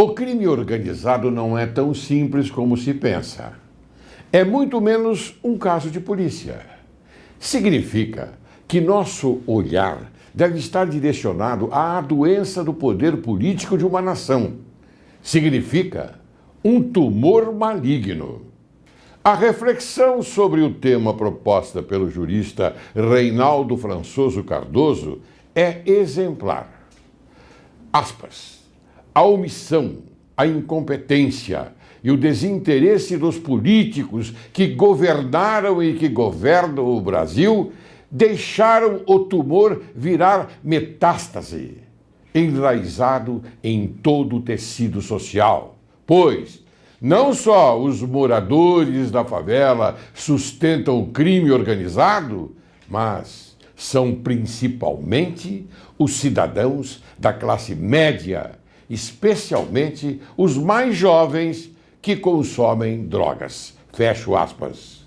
O crime organizado não é tão simples como se pensa. É muito menos um caso de polícia. Significa que nosso olhar deve estar direcionado à doença do poder político de uma nação. Significa um tumor maligno. A reflexão sobre o tema proposta pelo jurista Reinaldo Françoso Cardoso é exemplar. Aspas. A omissão, a incompetência e o desinteresse dos políticos que governaram e que governam o Brasil deixaram o tumor virar metástase, enraizado em todo o tecido social. Pois não só os moradores da favela sustentam o crime organizado, mas são principalmente os cidadãos da classe média, especialmente os mais jovens que consomem drogas. Fecho aspas.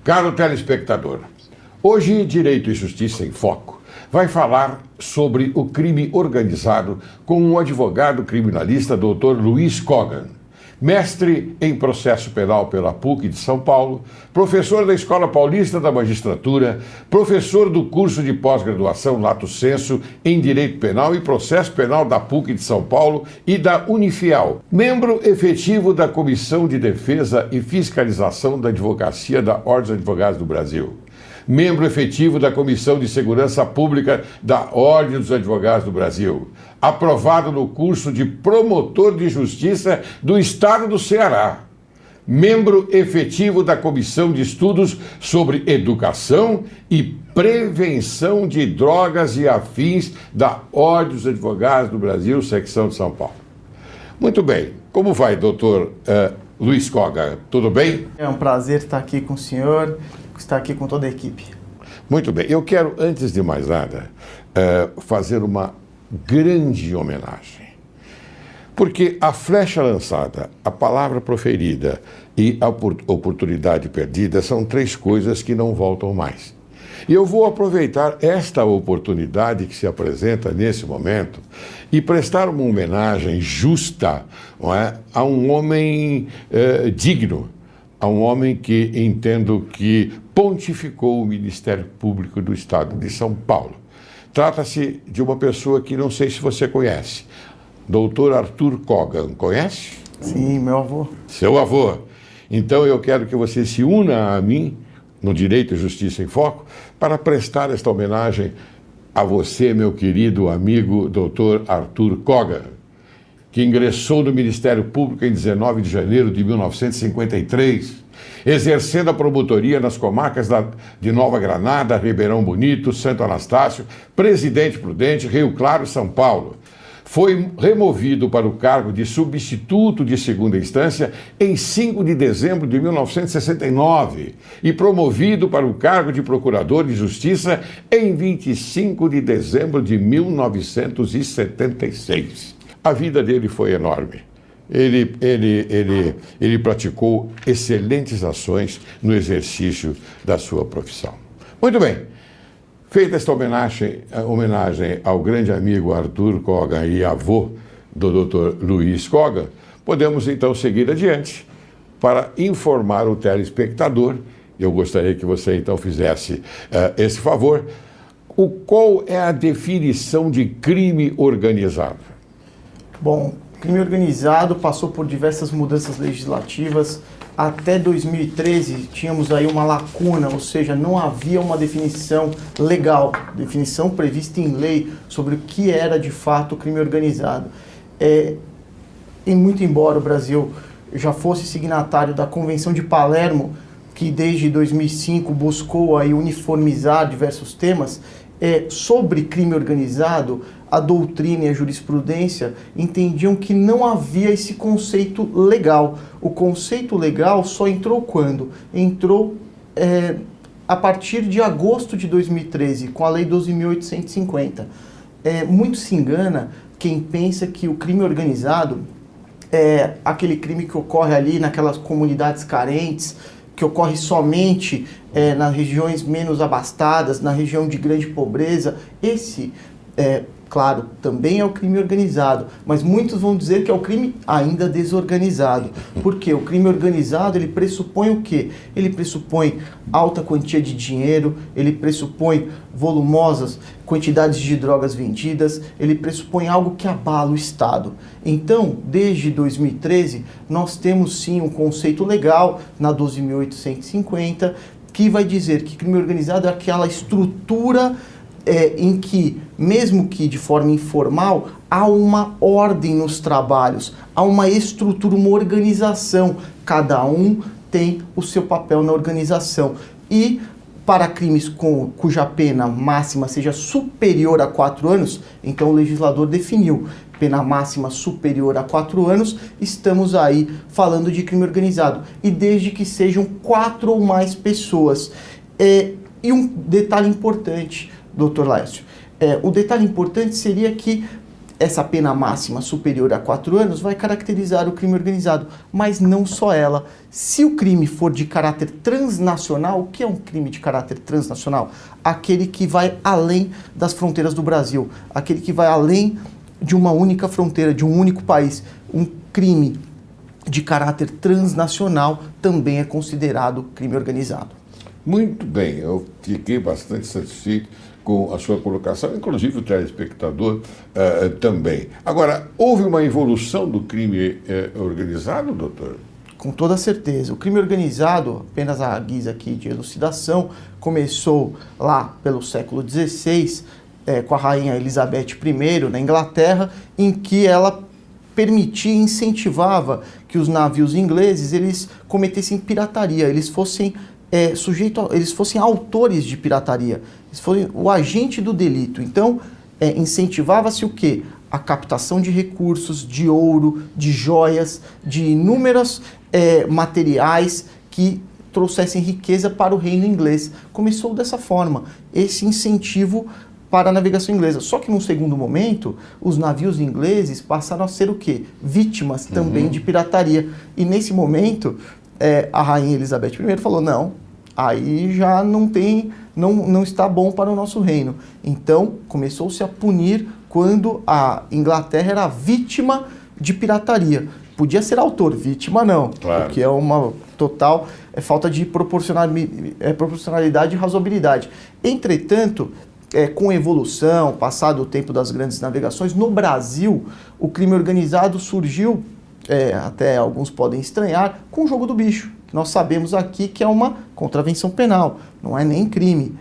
Caro telespectador, hoje Direito e Justiça em Foco vai falar sobre o crime organizado com o advogado criminalista Dr. Luiz Kogan, mestre em processo penal pela PUC de São Paulo, professor da Escola Paulista da Magistratura, professor do curso de pós-graduação Lato Sensu em Direito Penal e Processo Penal da PUC de São Paulo e da Unifial, membro efetivo da Comissão de Defesa e Fiscalização da Advocacia da Ordem dos Advogados do Brasil, membro efetivo da Comissão de Segurança Pública da Ordem dos Advogados do Brasil, aprovado no curso de Promotor de Justiça do Estado do Ceará, membro efetivo da Comissão de Estudos sobre Educação e Prevenção de Drogas e Afins da Ordem dos Advogados do Brasil, secção de São Paulo. Muito bem. Como vai, doutor Luiz Kogan? Tudo bem? É um prazer estar aqui com o senhor, estar aqui com toda a equipe. Muito bem. Eu quero, antes de mais nada, fazer uma grande homenagem. Porque a flecha lançada, a palavra proferida e a oportunidade perdida são três coisas que não voltam mais. E eu vou aproveitar esta oportunidade que se apresenta nesse momento e prestar uma homenagem justa, não é, a um homem digno, a um homem que entendo que pontificou o Ministério Público do Estado de São Paulo. Trata-se de uma pessoa que não sei se você conhece, Dr. Arthur Kogan. Conhece? Sim, meu avô. Seu avô. Então eu quero que você se una a mim, no Direito e Justiça em Foco, para prestar esta homenagem a você, meu querido amigo Dr. Arthur Kogan, que ingressou no Ministério Público em 19 de janeiro de 1953, exercendo a promotoria nas comarcas de Nova Granada, Ribeirão Bonito, Santo Anastácio, Presidente Prudente, Rio Claro e São Paulo. Foi removido para o cargo de substituto de segunda instância em 5 de dezembro de 1969 e promovido para o cargo de procurador de justiça em 25 de dezembro de 1976. A vida dele foi enorme. Ele praticou excelentes ações no exercício da sua profissão. Muito bem. Feita esta homenagem ao grande amigo Arthur Kogan e avô do Dr. Luiz Kogan, podemos então seguir adiante para informar o telespectador. Eu gostaria que você então fizesse esse favor. Qual é a definição de crime organizado? Bom, crime organizado passou por diversas mudanças legislativas. Até 2013 tínhamos aí uma lacuna, ou seja, não havia uma definição legal, definição prevista em lei sobre o que era de fato crime organizado. E muito embora o Brasil já fosse signatário da Convenção de Palermo, que desde 2005 buscou aí uniformizar diversos temas, sobre crime organizado, a doutrina e a jurisprudência entendiam que não havia esse conceito legal. O conceito legal só entrou quando? Entrou a partir de agosto de 2013, com a Lei 12.850. Muito se engana quem pensa que o crime organizado é aquele crime que ocorre ali naquelas comunidades carentes, que ocorre somente nas regiões menos abastadas, na região de grande pobreza. Esse, claro, também é o crime organizado, mas muitos vão dizer que é o crime ainda desorganizado. Por quê? O crime organizado, ele pressupõe o quê? Ele pressupõe alta quantia de dinheiro, ele pressupõe volumosas quantidades de drogas vendidas, ele pressupõe algo que abala o Estado. Então, desde 2013, nós temos sim um conceito legal na 12.850, que vai dizer que crime organizado é aquela estrutura em que, mesmo que de forma informal, há uma ordem nos trabalhos, há uma estrutura, uma organização. Cada um tem o seu papel na organização. E para crimes cuja pena máxima seja superior a 4 anos, então o legislador definiu pena máxima superior a 4 anos, estamos aí falando de crime organizado. E desde que sejam 4 ou mais pessoas. E um detalhe importante, Dr. Laércio, o detalhe importante seria que essa pena máxima superior a 4 anos vai caracterizar o crime organizado, mas não só ela. Se o crime for de caráter transnacional, o que é um crime de caráter transnacional? Aquele que vai além das fronteiras do Brasil, aquele que vai além de uma única fronteira, de um único país. Um crime de caráter transnacional também é considerado crime organizado. Muito bem, eu fiquei bastante satisfeito com a sua colocação, inclusive o telespectador também. Agora, houve uma evolução do crime organizado, doutor? Com toda certeza. O crime organizado, apenas a guisa aqui de elucidação, começou lá pelo século XVI, com a rainha Elizabeth I, na Inglaterra, em que ela permitia e incentivava que os navios ingleses eles cometessem pirataria, eles fossem eles fossem autores de pirataria, eles fossem o agente do delito. Então, incentivava-se o quê? A captação de recursos, de ouro, de joias, de inúmeros materiais que trouxessem riqueza para o reino inglês. Começou dessa forma, esse incentivo para a navegação inglesa. Só que num segundo momento, os navios ingleses passaram a ser o quê? Vítimas também de pirataria. E nesse momento, a rainha Elizabeth I falou, não, aí já não está bom para o nosso reino. Então, começou-se a punir quando a Inglaterra era vítima de pirataria. Podia ser autor, vítima não, claro. Porque é uma total falta de proporcionalidade e razoabilidade. Entretanto, com evolução, passado o tempo das grandes navegações, no Brasil, o crime organizado surgiu, até alguns podem estranhar, com o jogo do bicho. Nós sabemos aqui que é uma contravenção penal, não é nem crime.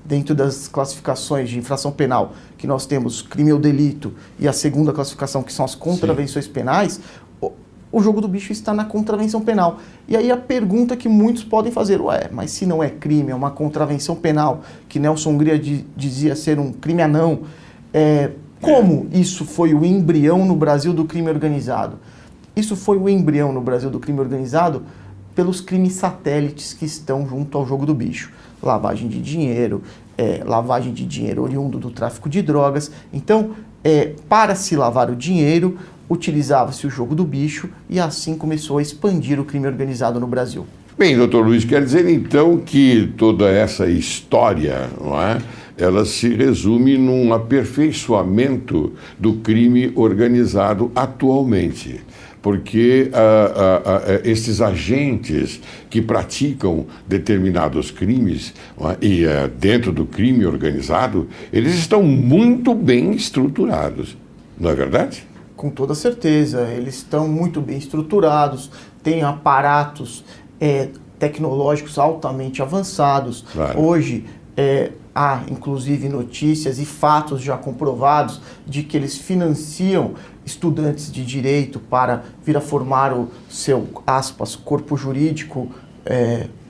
Dentro das classificações de infração penal, que nós temos crime ou delito, e a segunda classificação, que são as contravenções penais, o jogo do bicho está na contravenção penal. E aí a pergunta que muitos podem fazer, mas se não é crime, é uma contravenção penal, que Nelson Hungria dizia ser um crime anão, como isso foi o embrião no Brasil do crime organizado? Isso foi o embrião no Brasil do crime organizado pelos crimes satélites que estão junto ao jogo do bicho. Lavagem de dinheiro oriundo do tráfico de drogas. Então, para se lavar o dinheiro, utilizava-se o jogo do bicho e assim começou a expandir o crime organizado no Brasil. Bem, doutor Luiz, quer dizer então que toda essa história, não é, ela se resume num aperfeiçoamento do crime organizado atualmente. Porque esses agentes que praticam determinados crimes, e dentro do crime organizado, eles estão muito bem estruturados, não é verdade? Com toda certeza, eles estão muito bem estruturados, têm aparatos tecnológicos altamente avançados. Claro. Hoje, há inclusive notícias e fatos já comprovados de que eles financiam estudantes de direito para vir a formar o seu, aspas, corpo jurídico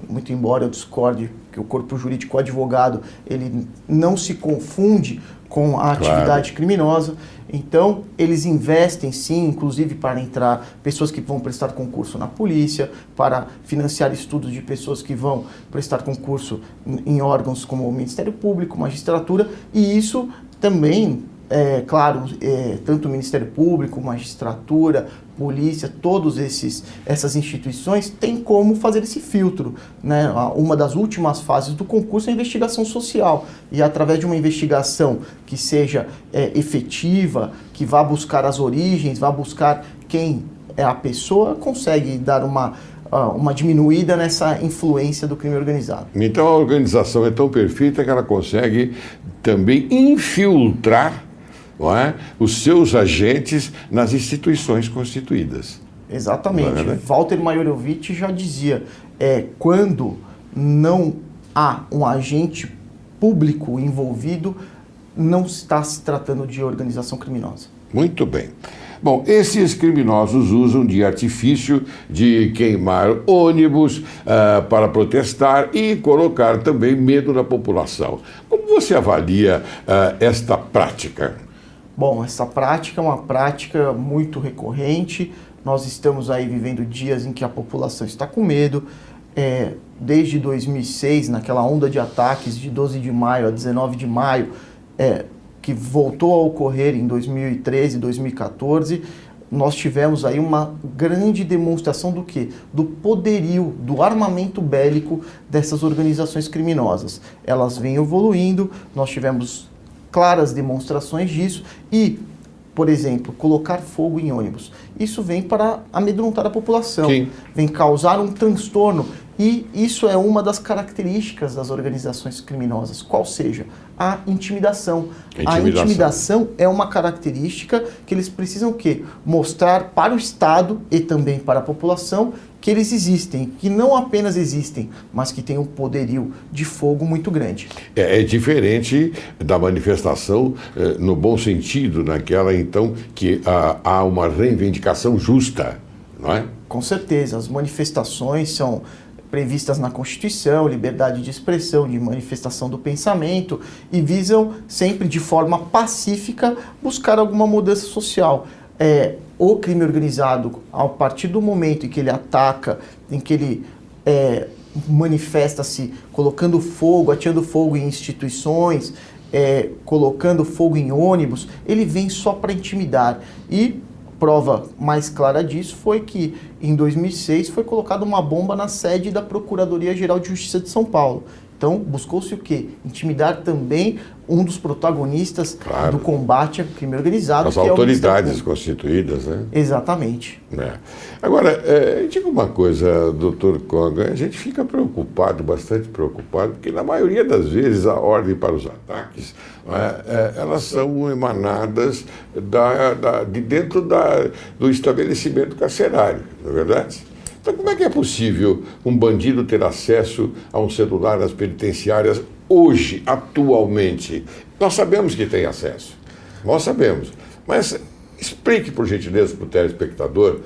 muito embora eu discorde que o corpo jurídico, o advogado, ele não se confunde com a atividade criminosa. Então, eles investem sim, inclusive para entrar pessoas que vão prestar concurso na polícia, para financiar estudos de pessoas que vão prestar concurso em órgãos como o Ministério Público, magistratura, e isso também, tanto o Ministério Público, magistratura, polícia, todas essas instituições têm como fazer esse filtro, né? Uma das últimas fases do concurso é a investigação social, e através de uma investigação que seja efetiva, que vá buscar as origens, vá buscar quem é a pessoa, consegue dar uma diminuída nessa influência do crime organizado. Então a organização é tão perfeita que ela consegue também infiltrar, não é, os seus agentes nas instituições constituídas. Exatamente. Não é, né? Walter Maiorovitch já dizia, quando não há um agente público envolvido, não está se tratando de organização criminosa. Muito bem. Bom, esses criminosos usam de artifício de queimar ônibus para protestar e colocar também medo na população. Como você avalia esta prática? Bom, essa prática é uma prática muito recorrente. Nós estamos aí vivendo dias em que a população está com medo. Desde 2006, naquela onda de ataques de 12 de maio a 19 de maio, que voltou a ocorrer em 2013, 2014, nós tivemos aí uma grande demonstração do quê? Do poderio, do armamento bélico dessas organizações criminosas. Elas vêm evoluindo, nós tivemos claras demonstrações disso e, por exemplo, colocar fogo em ônibus. Isso vem para amedrontar a população, Sim. Vem causar um transtorno, e isso é uma das características das organizações criminosas, qual seja a intimidação. A intimidação é uma característica que eles precisam o quê? Mostrar para o Estado e também para a população que eles existem, que não apenas existem, mas que têm um poderio de fogo muito grande. É diferente da manifestação no bom sentido, naquela então que há uma reivindicação justa, não é? Com certeza, as manifestações são previstas na Constituição, liberdade de expressão, de manifestação do pensamento, e visam sempre de forma pacífica buscar alguma mudança social. O crime organizado, a partir do momento em que ele ataca, em que ele manifesta-se colocando fogo, ateando fogo em instituições, colocando fogo em ônibus, ele vem só para intimidar. E prova mais clara disso foi que, em 2006, foi colocada uma bomba na sede da Procuradoria-Geral de Justiça de São Paulo. Então, buscou-se o quê? Intimidar também um dos protagonistas do combate ao crime organizado. As autoridades constituídas, né? Exatamente. Agora, diga uma coisa, doutor Conga, a gente fica preocupado, bastante preocupado, porque na maioria das vezes a ordem para os ataques, elas são emanadas de dentro do estabelecimento carcerário, não é verdade? Então, como é que é possível um bandido ter acesso a um celular nas penitenciárias hoje, atualmente? Nós sabemos que tem acesso, nós sabemos, mas explique, por gentileza, para o telespectador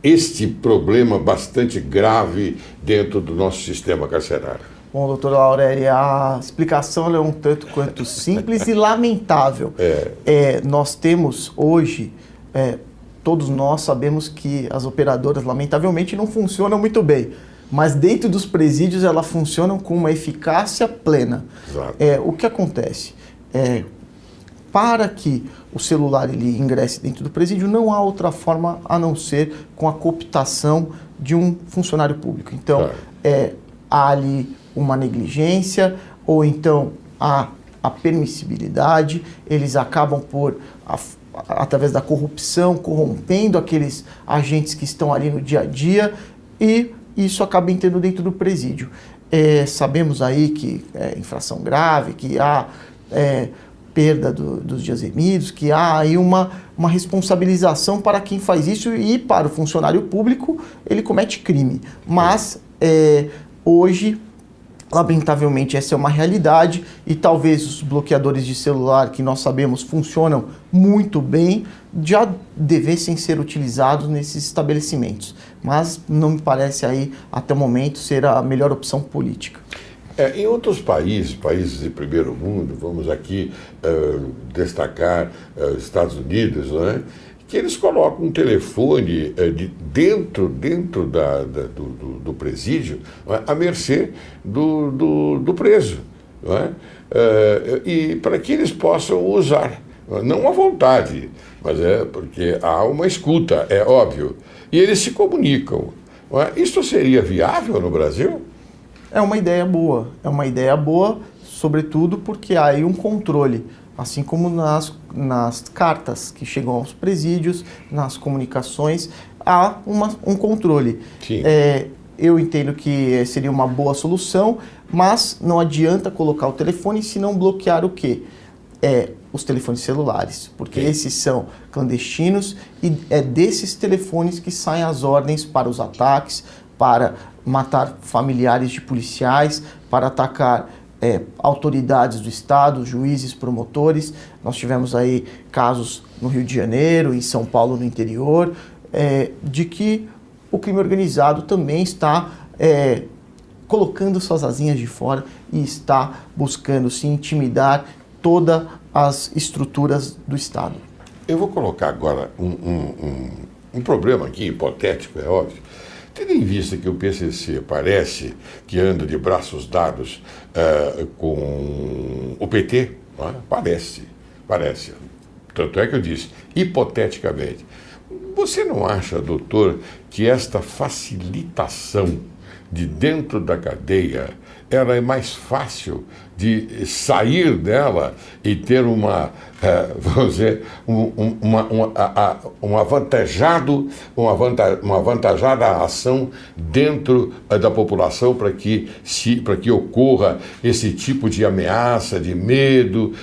este problema bastante grave dentro do nosso sistema carcerário. Bom, doutora Aurélio, a explicação é um tanto quanto simples e lamentável. Nós temos hoje... Todos nós sabemos que as operadoras, lamentavelmente, não funcionam muito bem, mas dentro dos presídios elas funcionam com uma eficácia plena. Exato. O que acontece? Para que o celular ele ingresse dentro do presídio, não há outra forma a não ser com a cooptação de um funcionário público. Então, há ali uma negligência, ou então há a permissibilidade, eles acabam por... através da corrupção, corrompendo aqueles agentes que estão ali no dia a dia, e isso acaba entrando dentro do presídio. Sabemos aí que é infração grave, que há perda dos dias remidos, que há aí uma responsabilização para quem faz isso, e para o funcionário público ele comete crime. Mas hoje, lamentavelmente, essa é uma realidade, e talvez os bloqueadores de celular, que nós sabemos funcionam muito bem, já devessem ser utilizados nesses estabelecimentos. mas não me parece aí, até o momento, ser a melhor opção política. Em outros países de primeiro mundo, vamos aqui destacar Estados Unidos, né, que eles colocam um telefone dentro do presídio, né, à mercê do preso, né, e para que eles possam usar, não à vontade, mas porque há uma escuta, é óbvio, e eles se comunicam. Né. Isso seria viável no Brasil? É uma ideia boa, sobretudo porque há aí um controle, assim como nas cartas que chegam aos presídios, nas comunicações, há um controle. Sim. Eu entendo que seria uma boa solução, mas não adianta colocar o telefone se não bloquear o quê? Os telefones celulares, porque Sim. esses são clandestinos e é desses telefones que saem as ordens para os ataques, para matar familiares de policiais, para atacar autoridades do Estado, juízes, promotores. Nós tivemos aí casos no Rio de Janeiro, em São Paulo, no interior, de que o crime organizado também está colocando suas asinhas de fora e está buscando se intimidar todas as estruturas do Estado. Eu vou colocar agora um problema aqui, hipotético, é óbvio. Tendo em vista que o PCC parece que anda de braços dados com o PT, não é? Parece. Tanto é que eu disse, hipoteticamente. Você não acha, doutor, que esta facilitação de dentro da cadeia, ela é mais fácil de sair dela e ter uma avantajada ação dentro da população para que ocorra esse tipo de ameaça, de medo?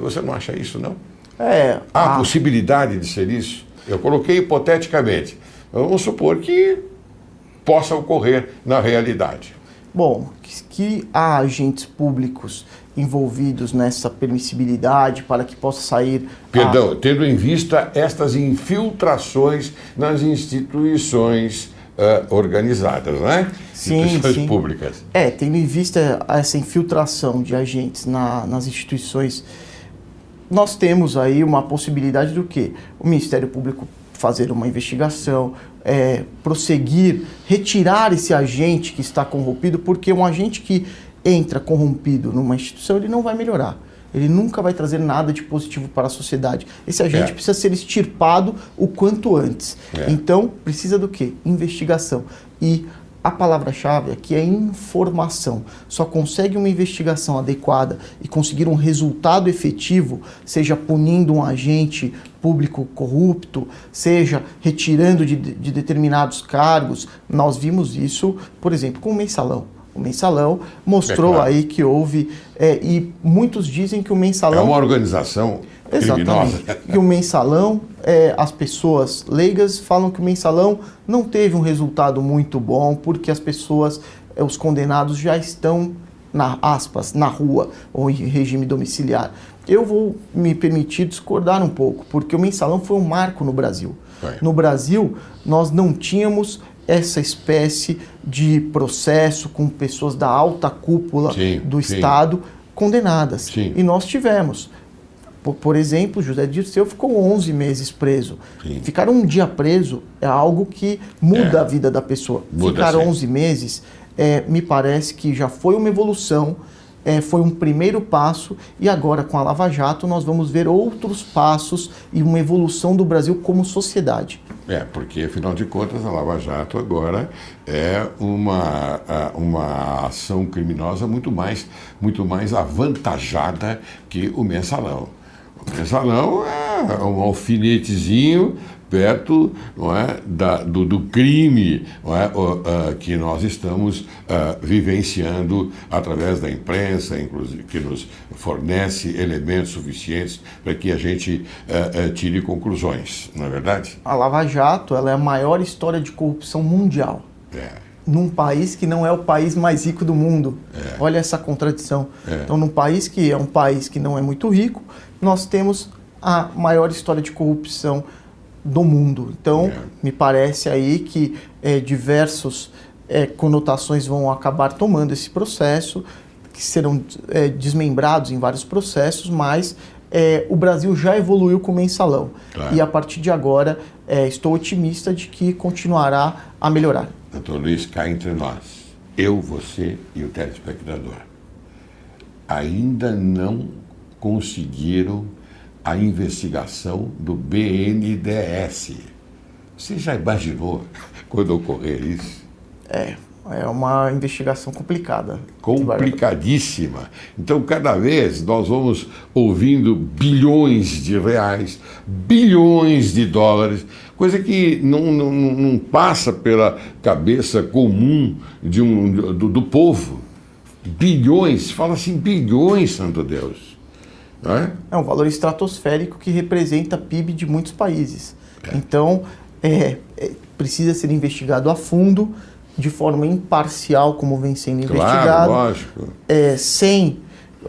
Você não acha isso, não? Há possibilidade de ser isso? Eu coloquei hipoteticamente. Vamos supor que possa ocorrer na realidade. Bom, que há agentes públicos envolvidos nessa permissibilidade para que possa sair... Perdão, tendo em vista estas infiltrações nas instituições organizadas, né? Instituições públicas. Tendo em vista essa infiltração de agentes nas instituições, nós temos aí uma possibilidade do quê? O Ministério Público fazer uma investigação, prosseguir, retirar esse agente que está corrompido, porque um agente que entra corrompido numa instituição, ele não vai melhorar. Ele nunca vai trazer nada de positivo para a sociedade. Esse agente precisa ser extirpado o quanto antes. Então, precisa do quê? Investigação. E a palavra-chave aqui é informação. Só consegue uma investigação adequada e conseguir um resultado efetivo, seja punindo um agente público corrupto, seja retirando de determinados cargos. Nós vimos isso, por exemplo, com o Mensalão. O Mensalão mostrou aí que houve, e muitos dizem que o Mensalão... É uma organização criminosa. Exatamente. E o Mensalão, as pessoas leigas falam que o Mensalão não teve um resultado muito bom, porque as pessoas, os condenados já estão, na rua, ou em regime domiciliar. Eu vou me permitir discordar um pouco, porque o Mensalão foi um marco no Brasil. No Brasil, nós não tínhamos essa espécie de processo com pessoas da alta cúpula do Estado condenadas. E nós tivemos. Por exemplo, José Dirceu ficou 11 meses preso. Ficar um dia preso é algo que muda a vida da pessoa. Ficar 11 meses, me parece que já foi uma evolução, foi um primeiro passo, e agora com a Lava Jato nós vamos ver outros passos e uma evolução do Brasil como sociedade. Porque afinal de contas a Lava Jato agora é uma ação criminosa muito mais avantajada que o Mensalão. O Mensalão é um alfinetezinho perto, não é, do crime, não é, que nós estamos vivenciando através da imprensa, inclusive, que nos fornece elementos suficientes para que a gente tire conclusões, não é verdade? A Lava Jato, ela é a maior história de corrupção mundial. Num país que não é o país mais rico do mundo. Olha essa contradição. Então, num país que é um país que não é muito rico, nós temos a maior história de corrupção do mundo. Então, me parece aí que diversas conotações vão acabar tomando esse processo, que serão desmembrados em vários processos, mas o Brasil já evoluiu com o mensalão. Claro. E a partir de agora, estou otimista de que continuará a melhorar. Doutor Luiz, cá entre nós, eu, você e o telespectador, ainda não conseguiram a investigação do BNDES. Você já imaginou quando ocorrer isso? É uma investigação complicada. Complicadíssima. Então, cada vez nós vamos ouvindo bilhões de reais, bilhões de dólares, coisa que não passa pela cabeça comum do povo. Bilhões, fala-se em bilhões, santo Deus. Não é? É um valor estratosférico que representa PIB de muitos países. Então, precisa ser investigado a fundo, de forma imparcial, como vem sendo investigado. Lógico. Sem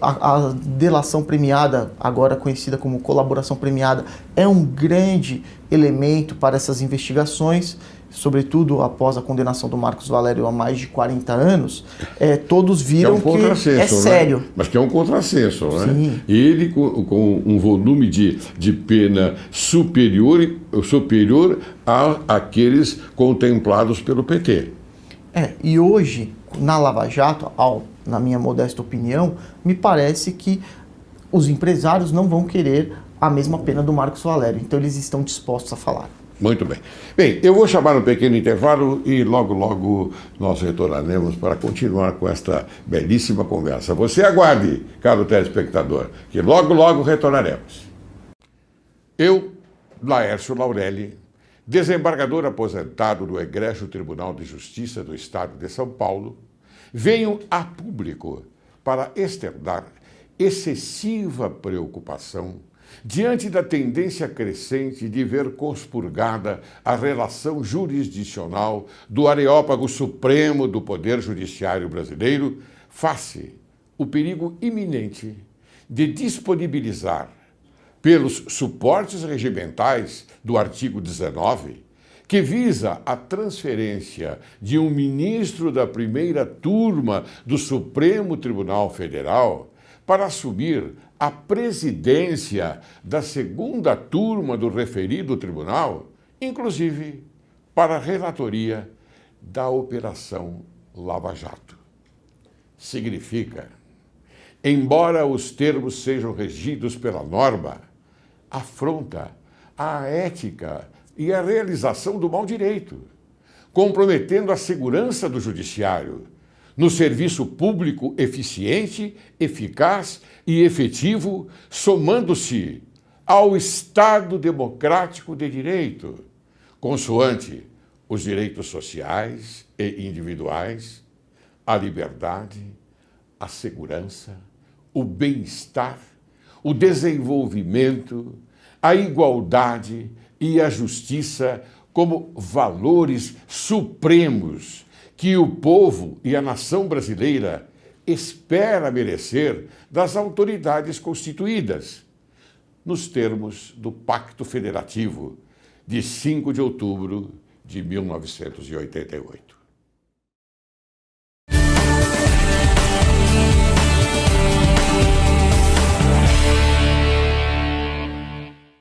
a delação premiada, agora conhecida como colaboração premiada, é um grande elemento para essas investigações, sobretudo após a condenação do Marcos Valério há mais de 40 anos, todos viram que é sério. Né? Mas que é um contrassenso, né? Sim. Ele com um volume de pena superior àqueles contemplados pelo PT. E hoje, na Lava Jato, na minha modesta opinião, me parece que os empresários não vão querer a mesma pena do Marcos Valério. Então, eles estão dispostos a falar. Muito bem. Bem, eu vou chamar um pequeno intervalo e logo nós retornaremos para continuar com esta belíssima conversa. Você aguarde, caro telespectador, que logo retornaremos. Eu, Laércio Laurelli, desembargador aposentado do Egrégio Tribunal de Justiça do Estado de São Paulo, venho a público para externar excessiva preocupação diante da tendência crescente de ver conspurgada a relação jurisdicional do Areópago Supremo do Poder Judiciário brasileiro face o perigo iminente de disponibilizar pelos suportes regimentais do artigo 19, que visa a transferência de um ministro da primeira turma do Supremo Tribunal Federal para assumir a presidência da segunda turma do referido tribunal, inclusive para a relatoria da Operação Lava Jato. Significa, embora os termos sejam regidos pela norma, afronta a ética e a realização do mau direito, comprometendo a segurança do judiciário no serviço público eficiente, eficaz e efetivo, somando-se ao Estado democrático de direito, consoante os direitos sociais e individuais, a liberdade, a segurança, o bem-estar, o desenvolvimento, a igualdade e a justiça como valores supremos que o povo e a nação brasileira espera merecer das autoridades constituídas, nos termos do Pacto Federativo de 5 de outubro de 1988.